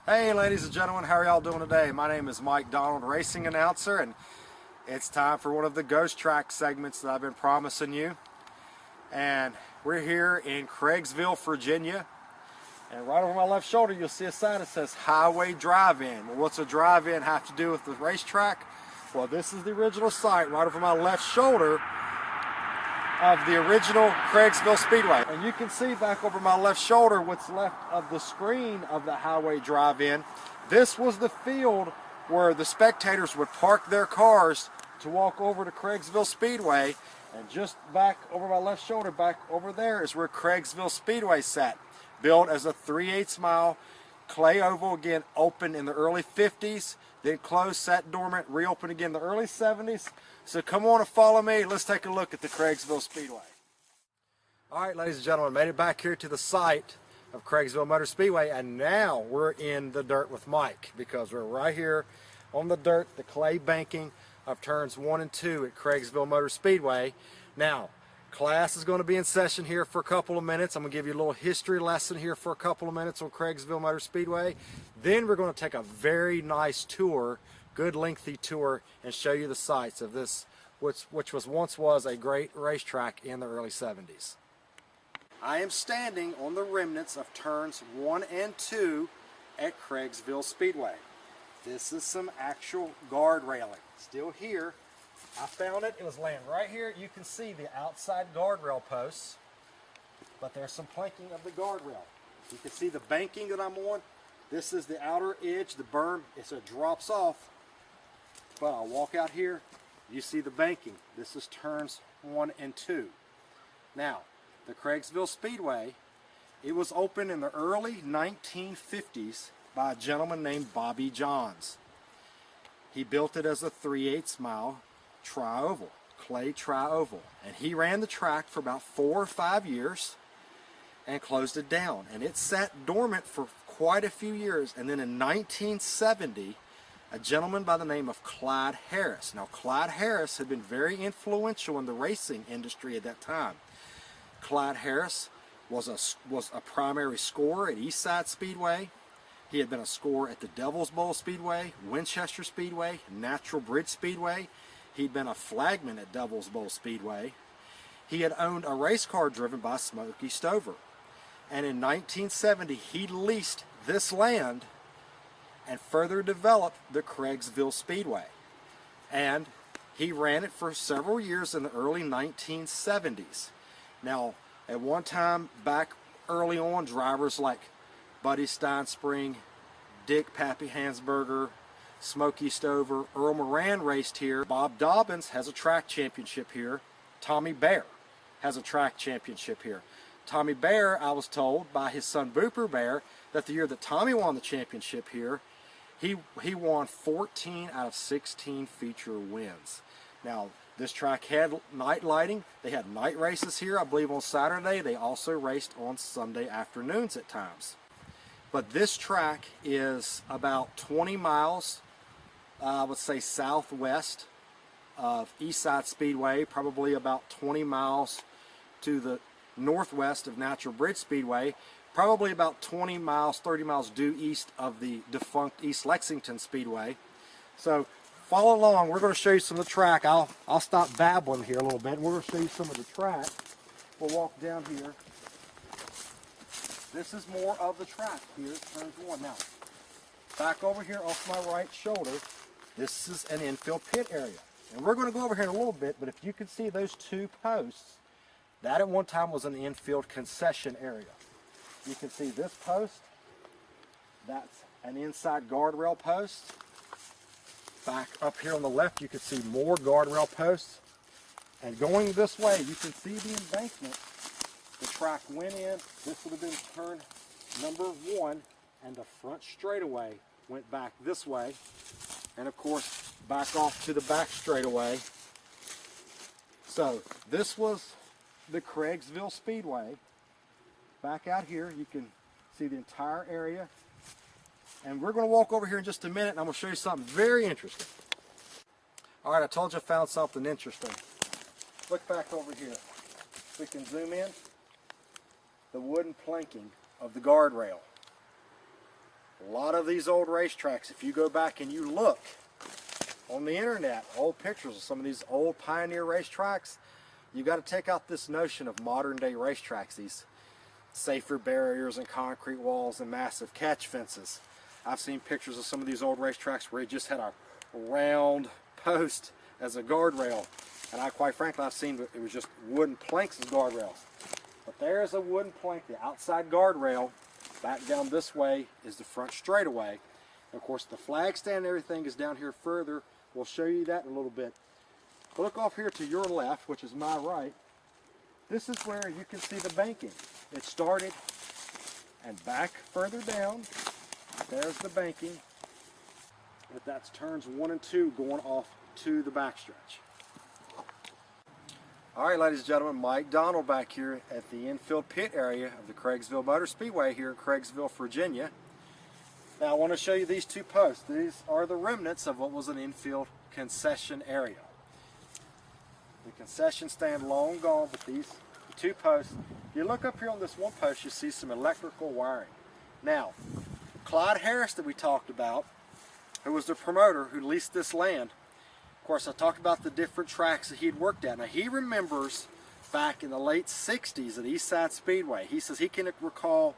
Hey ladies and gentlemen, how are y'all doing today? My name is Mike Donald, racing announcer, and it's time for one of the ghost track segments that I've been promising you. And we're here in Craigsville, Virginia, and right over my left shoulder you'll see a sign that says Highway Drive-In. Well, what's a drive-in have to do with the racetrack? Well, this is the original site right over my left shoulder of the original Craigsville Speedway. And you can see back over my left shoulder what's left of the screen of the Highway Drive-In. This was the field where the spectators would park their cars to walk over to Craigsville Speedway. And just back over my left shoulder, back over there, is where Craigsville Speedway sat. Built as a 3/8 mile clay oval, again opened in the early 50s, then closed, sat dormant, reopened again in the early 70s. So come on and follow me. Let's take a look at the Craigsville Speedway. All right, ladies and gentlemen, made it back here to the site of Craigsville Motor Speedway, and now we're in the dirt with Mike because we're right here on the dirt, the clay banking of turns 1 and 2 at Craigsville Motor Speedway. Now, class is going to be in session here for a couple of minutes. I'm going to give you a little history lesson here for a couple of minutes on Craigsville Motor Speedway. Then we're going to take a very nice tour, good lengthy tour, and show you the sights of this, which once was a great racetrack in the early 70s. I am standing on the remnants of turns 1 and 2 at Craigsville Speedway. This is some actual guard railing. Still here. I found it. It was laying right here. You can see the outside guardrail posts, but there's some planking of the guardrail. You can see the banking that I'm on. This is the outer edge, the berm. It drops off. But I'll walk out here. You see the banking. This is turns 1 and 2. Now, the Craigsville Speedway, it was opened in the early 1950s by a gentleman named Bobby Johns. He built it as a 3/8 mile Trioval, clay Trioval, and he ran the track for about 4 or 5 years and closed it down, and it sat dormant for quite a few years. And then in 1970, a gentleman by the name of Clyde Harris. Now, Clyde Harris had been very influential in the racing industry at that time. Clyde Harris was a primary scorer at Eastside Speedway. He had been a scorer at the Devil's Bowl Speedway, Winchester Speedway, Natural Bridge Speedway. He'd been a flagman at Devil's Bowl Speedway. He had owned a race car driven by Smokey Stover. And in 1970, he leased this land and further developed the Craigsville Speedway. And he ran it for several years in the early 1970s. Now, at one time back early on, drivers like Buddy Steinspring, Dick Pappy Hansberger, Smokey Stover, Earl Moran raced here. Bob Dobbins has a track championship here. Tommy Bear has a track championship here. Tommy Bear, I was told by his son Booper Bear, that the year that Tommy won the championship here, he won 14 out of 16 feature wins. Now, this track had night lighting. They had night races here, I believe, on Saturday. They also raced on Sunday afternoons at times. But this track is about 20 miles, I would say, southwest of Eastside Speedway, probably about 20 miles to the northwest of Natural Bridge Speedway, probably about 20 miles, 30 miles due east of the defunct East Lexington Speedway. So follow along. We're going to show you some of the track. I'll stop babbling here a little bit, and we're going to show you some of the track. We'll walk down here. This is more of the track here, turns 1. Now, back over here off my right shoulder, this is an infield pit area. And we're going to go over here in a little bit, but if you can see those 2 posts, that at one time was an infield concession area. You can see this post, that's an inside guardrail post. Back up here on the left, you can see more guardrail posts. And going this way, you can see the embankment. The track went in. This would have been turn number 1, and the front straightaway went back this way. And of course, back off to the back straightaway. So this was the Craigsville Speedway. Back out here, you can see the entire area. And we're going to walk over here in just a minute, and I'm going to show you something very interesting. All right, I told you I found something interesting. Look back over here. We can zoom in. The wooden planking of the guardrail. A lot of these old racetracks, if you go back and you look on the internet, old pictures of some of these old pioneer racetracks, you got to take out this notion of modern day racetracks, these safer barriers and concrete walls and massive catch fences. I've seen pictures of some of these old racetracks where it just had a round post as a guardrail, and quite frankly, I've seen it was just wooden planks as guardrails. But there's a wooden plank, the outside guardrail. Back down this way is the front straightaway. And of course, the flag stand and everything is down here further. We'll show you that in a little bit. But look off here to your left, which is my right. This is where you can see the banking. It started, and back further down, there's the banking. But that's turns 1 and 2 going off to the backstretch. All right, ladies and gentlemen, Mike Donald back here at the Infield pit area of the Craigsville Motor Speedway here in Craigsville, Virginia. Now I want to show you these two posts. These are the remnants of what was an Infield concession area. The concession stand long gone, but these two posts, you look up here on this one post, you see some electrical wiring. Now, Clyde Harris that we talked about, who was the promoter who leased this land, of course, I talked about the different tracks that he'd worked at. Now, he remembers back in the late 60s at Eastside Speedway, he says he can recall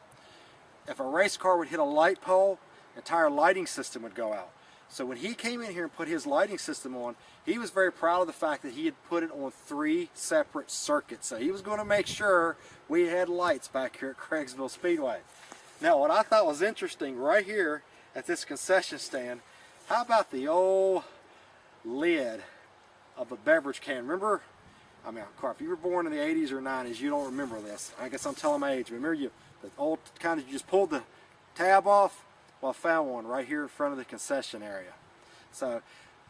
if a race car would hit a light pole, the entire lighting system would go out. So when he came in here and put his lighting system on, he was very proud of the fact that he had put it on 3 separate circuits. So he was going to make sure we had lights back here at Craigsville Speedway. Now, what I thought was interesting right here at this concession stand, how about the old lid of a beverage can? Remember, I mean, if you were born in the 80s or 90s, you don't remember this. I guess I'm telling my age. Remember the old kind of, you just pulled the tab off? Well, I found one right here in front of the concession area. So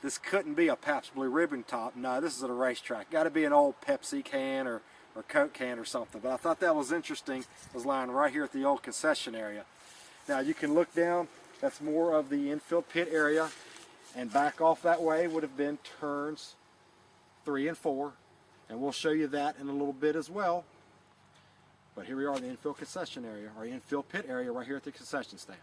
this couldn't be a Pabst Blue Ribbon top. No, this is at a racetrack. Got to be an old Pepsi can or Coke can or something. But I thought that was interesting. It was lying right here at the old concession area. Now you can look down. That's more of the Infield pit area. And back off that way would have been turns 3 and 4. And we'll show you that in a little bit as well. But here we are in the Infield concession area, or Infield pit area right here at the concession stand.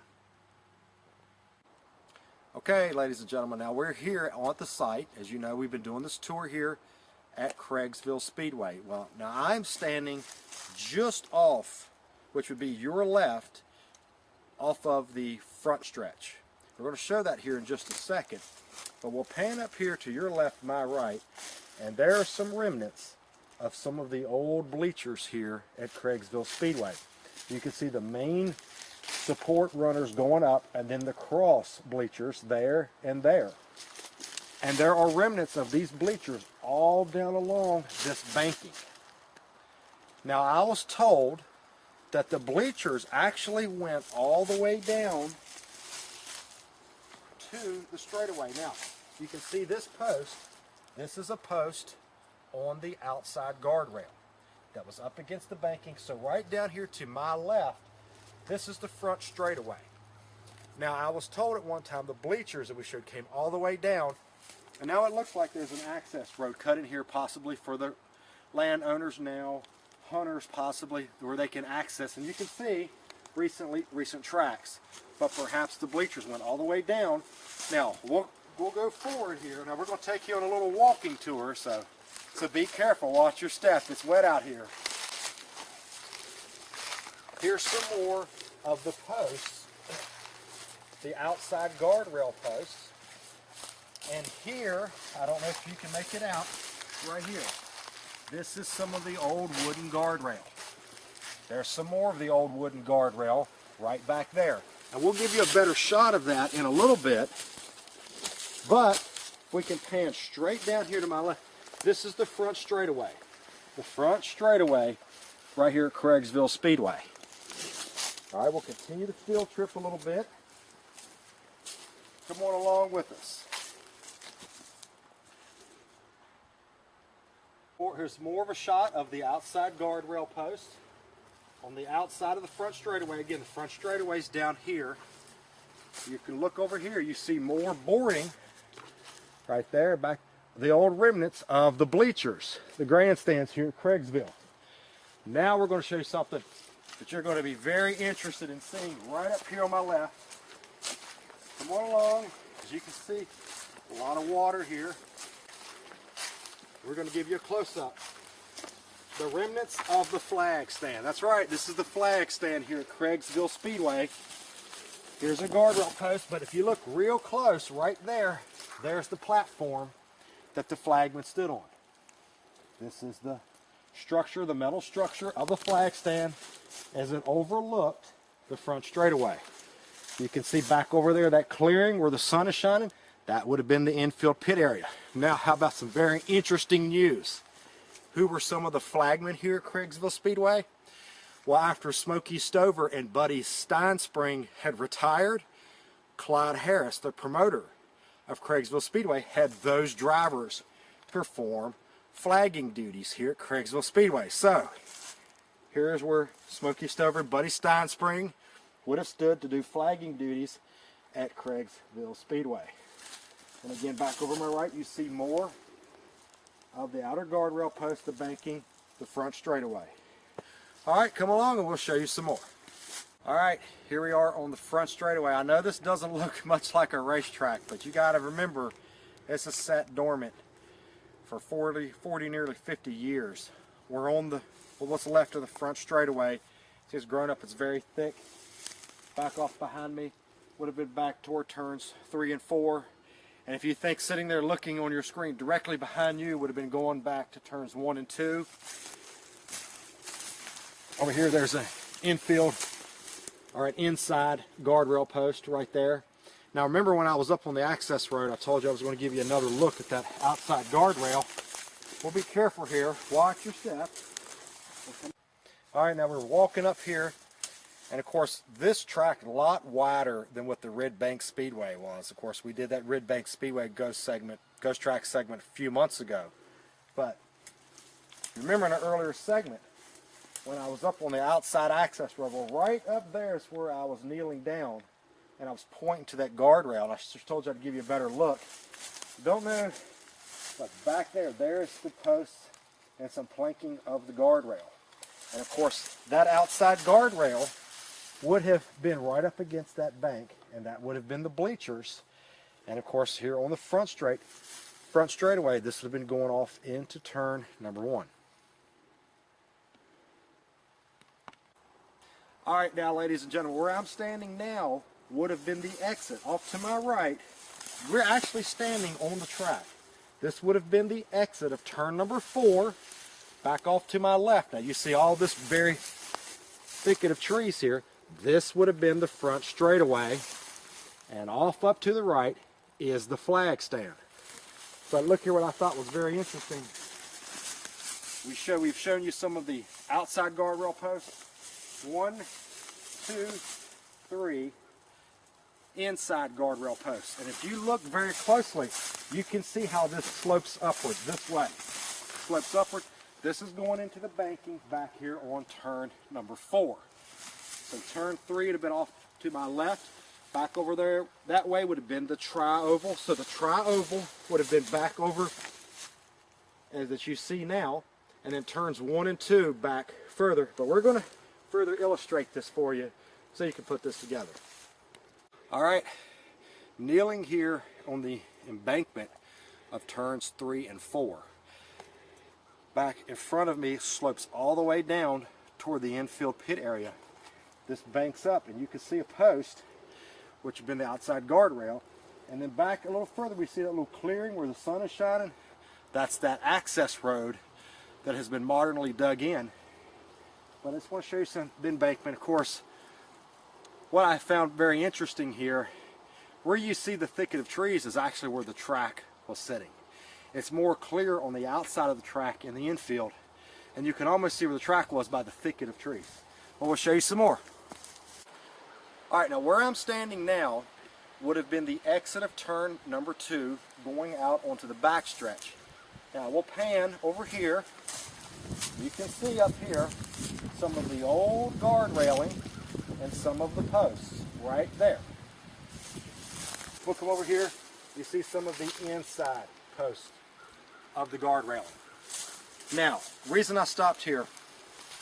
Okay, ladies and gentlemen, now we're here on the site. As you know, we've been doing this tour here at Craigsville Speedway. Well, now I'm standing just off, which would be your left, off of the front stretch. We're going to show that here in just a second, but we'll pan up here to your left, my right, and there are some remnants of some of the old bleachers here at Craigsville Speedway. You can see the main support runners going up, and then the cross bleachers there and there. And there are remnants of these bleachers all down along this banking. Now, I was told that the bleachers actually went all the way down to the straightaway. Now, you can see this post. This is a post on the outside guardrail that was up against the banking. So right down here to my left, this is the front straightaway. Now, I was told at one time the bleachers that we showed came all the way down, and now it looks like there's an access road cut in here, possibly for the landowners now, hunters possibly, where they can access. And you can see recent tracks, but perhaps the bleachers went all the way down. Now, we'll go forward here. Now, we're going to take you on a little walking tour, so be careful. Watch your step. It's wet out here. Here's some more of the posts, the outside guardrail posts. And here, I don't know if you can make it out, right here. This is some of the old wooden guardrail. There's some more of the old wooden guardrail right back there. And we'll give you a better shot of that in a little bit. But we can pan straight down here to my left. This is the front straightaway. The front straightaway right here at Craigsville Speedway. All right, we'll continue the field trip a little bit. Come on along with us. Here's more of a shot of the outside guardrail post on the outside of the front straightaway. Again, the front straightaway's down here. You can look over here. You see more boarding right there, back the old remnants of the bleachers, the grandstands here at Craigsville. Now we're going to show you something that you're going to be very interested in seeing right up here on my left. come on along. As you can see, a lot of water here. We're going to give you a close-up. The remnants of the flag stand. That's right, this is the flag stand here at Craigsville Speedway. Here's a guardrail post, but if you look real close, right there, there's the platform that the flagman stood on. This is the structure, the metal structure of the flag stand as it overlooked the front straightaway. You can see back over there, that clearing where the sun is shining, that would have been the infield pit area. Now, how about some very interesting news? Who were some of the flagmen here at Craigsville Speedway? Well, after Smokey Stover and Buddy Steinspring had retired, Clyde Harris, the promoter of Craigsville Speedway, had those drivers perform flagging duties here at Craigsville Speedway. So, here's where Smokey Stover and Buddy Steinspring would have stood to do flagging duties at Craigsville Speedway. And again, back over my right, you see more of the outer guardrail post, the banking, the front straightaway. All right, come along and we'll show you some more. All right, here we are on the front straightaway. I know this doesn't look much like a racetrack, but you got to remember, this is sat dormant for 40, nearly 50 years. We're on the, well, what's left of the front straightaway. It's grown up, it's very thick. Back off behind me would have been back toward turns 3 and 4. And if you think sitting there looking on your screen directly behind you would have been going back to turns 1 and 2. Over here there's an infield, or an inside guardrail post right there. Now remember when I was up on the access road, I told you I was going to give you another look at that outside guardrail. Well, be careful here, watch your step. All right, now we're walking up here. And of course, this track a lot wider than what the Red Bank Speedway was. Of course, we did that Red Bank Speedway ghost track segment a few months ago. But remember in an earlier segment, when I was up on the outside access road, well, right up there is where I was kneeling down, and I was pointing to that guardrail. And I just told you I'd give you a better look. Don't know, but back there, there's the posts and some planking of the guardrail. And of course, that outside guardrail would have been right up against that bank, and that would have been the bleachers. And of course, here on the front straightaway, this would have been going off into turn number 1. All right, now, ladies and gentlemen, where I'm standing now would have been the exit. Off to my right, we're actually standing on the track. This would have been the exit of turn number 4. Back off to my left. Now, you see all this very thicket of trees here. This would have been the front straightaway, and off up to the right is the flag stand. So look here, what I thought was very interesting. We've shown you some of the outside guardrail posts. 1, 2, 3 inside guardrail posts. And if you look very closely, you can see how this slopes upward this way. Slopes upward. This is going into the banking back here on turn number 4. So turn 3 would have been off to my left. Back over there, that way would have been the Trioval. So the Trioval would have been back over as that you see now. And then turns 1 and 2 back further. But we're going to further illustrate this for you so you can put this together. All right, kneeling here on the embankment of turns 3 and 4. Back in front of me slopes all the way down toward the infield pit area. This banks up, and you can see a post, which has been the outside guardrail. And then back a little further, we see that little clearing where the sun is shining. That's that access road that has been modernly dug in. But I just want to show you some embankment. Of course, what I found very interesting here, where you see the thicket of trees is actually where the track was sitting. It's more clear on the outside of the track in the infield, and you can almost see where the track was by the thicket of trees. Well, we'll show you some more. All right, now where I'm standing now would have been the exit of turn number 2 going out onto the backstretch. Now we'll pan over here. You can see up here some of the old guard railing and some of the posts right there. We'll come over here. You see some of the inside posts of the guard railing. Now, reason I stopped here,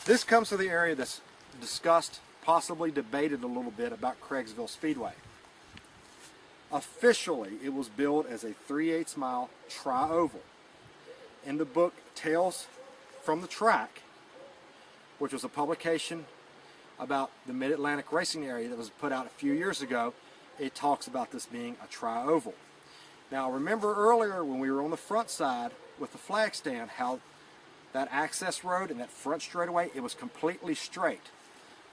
this comes to the area that's discussed, possibly debated a little bit about Craigsville Speedway. Officially, it was billed as a 3/8 mile Trioval. In the book Tales from the Track, which was a publication about the Mid-Atlantic racing area that was put out a few years ago, it talks about this being a Trioval. Now, remember earlier when we were on the front side with the flag stand, how that access road and that front straightaway, it was completely straight.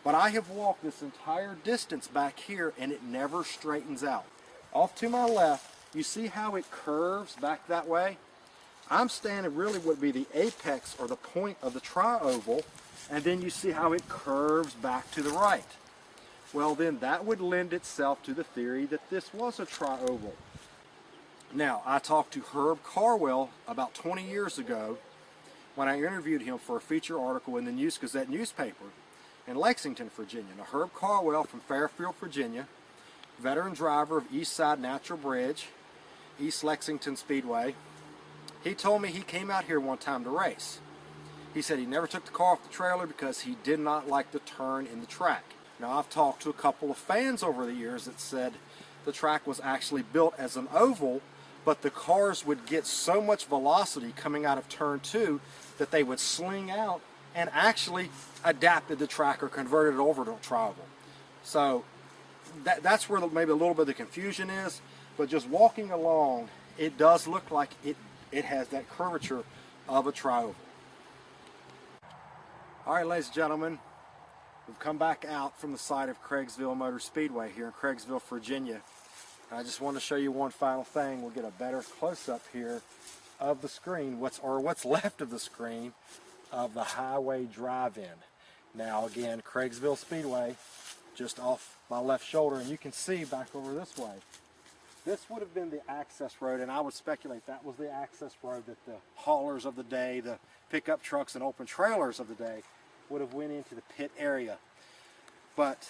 But I have walked this entire distance back here and it never straightens out. Off to my left, you see how it curves back that way? I'm standing really what would be the apex or the point of the Trioval, and then you see how it curves back to the right. Well, then that would lend itself to the theory that this was a Trioval. Now, I talked to Herb Carwell about 20 years ago when I interviewed him for a feature article in the News Gazette newspaper in Lexington, Virginia. Now, Herb Carwell from Fairfield, Virginia, veteran driver of East Side Natural Bridge, East Lexington Speedway. He told me he came out here one time to race. He said he never took the car off the trailer because he did not like the turn in the track. Now, I've talked to a couple of fans over the years that said the track was actually built as an oval, but the cars would get so much velocity coming out of turn 2 that they would sling out and actually adapted the track or converted it over to a Trioval. So that's where maybe a little bit of the confusion is, but just walking along, it does look like it has that curvature of a Trioval. All right, ladies and gentlemen, we've come back out from the site of Craigsville Motor Speedway here in Craigsville, Virginia. And I just want to show you one final thing. We'll get a better close-up here of the screen, what's left of the screen of the highway drive-in. Now again, Craigsville Speedway, just off my left shoulder, and you can see back over this way. This would have been the access road, and I would speculate that was the access road that the haulers of the day, the pickup trucks and open trailers of the day would have went into the pit area. But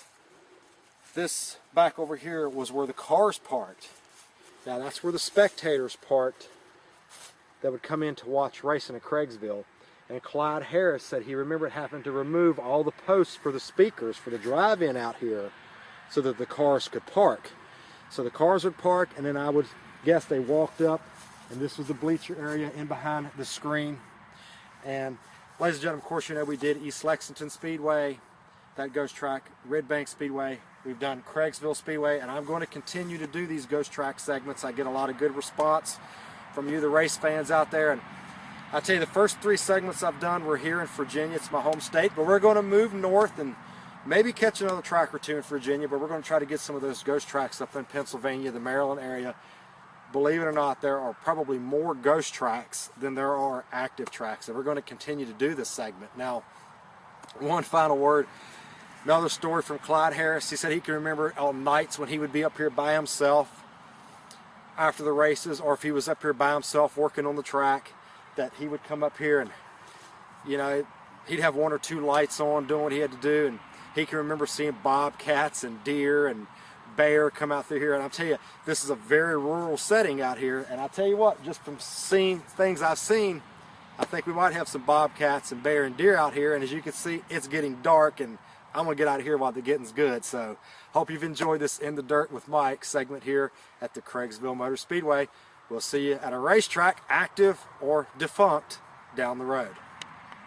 this back over here was where the cars parked. Now that's where the spectators parked that would come in to watch racing at Craigsville. And Clyde Harris said he remembered having to remove all the posts for the speakers for the drive-in out here so that the cars could park. So the cars would park, and then I would guess they walked up, and this was the bleacher area in behind the screen. And ladies and gentlemen, of course, you know we did East Lexington Speedway, that ghost track, Red Bank Speedway. We've done Craigsville Speedway, and I'm going to continue to do these ghost track segments. I get a lot of good response from you, the race fans out there. And I tell you, the first 3 segments I've done were here in Virginia. It's my home state, but we're going to move north and maybe catch another track or 2 in Virginia, but we're going to try to get some of those ghost tracks up in Pennsylvania, the Maryland area. Believe it or not, there are probably more ghost tracks than there are active tracks, and we're going to continue to do this segment. Now, one final word, another story from Clyde Harris. He said he can remember on nights when he would be up here by himself after the races, or if he was up here by himself working on the track, that he would come up here and, you know, he'd have 1 or 2 lights on doing what he had to do, and he can remember seeing bobcats and deer and bear come out through here. And I'll tell you, this is a very rural setting out here, and I'll tell you what, just from seeing things I've seen, I think we might have some bobcats and bear and deer out here. And as you can see, it's getting dark, and I'm gonna get out of here while the getting's good. So hope you've enjoyed this In the Dirt with Mike segment here at the Craigsville Motor Speedway. We'll see you at a racetrack, active or defunct, down the road.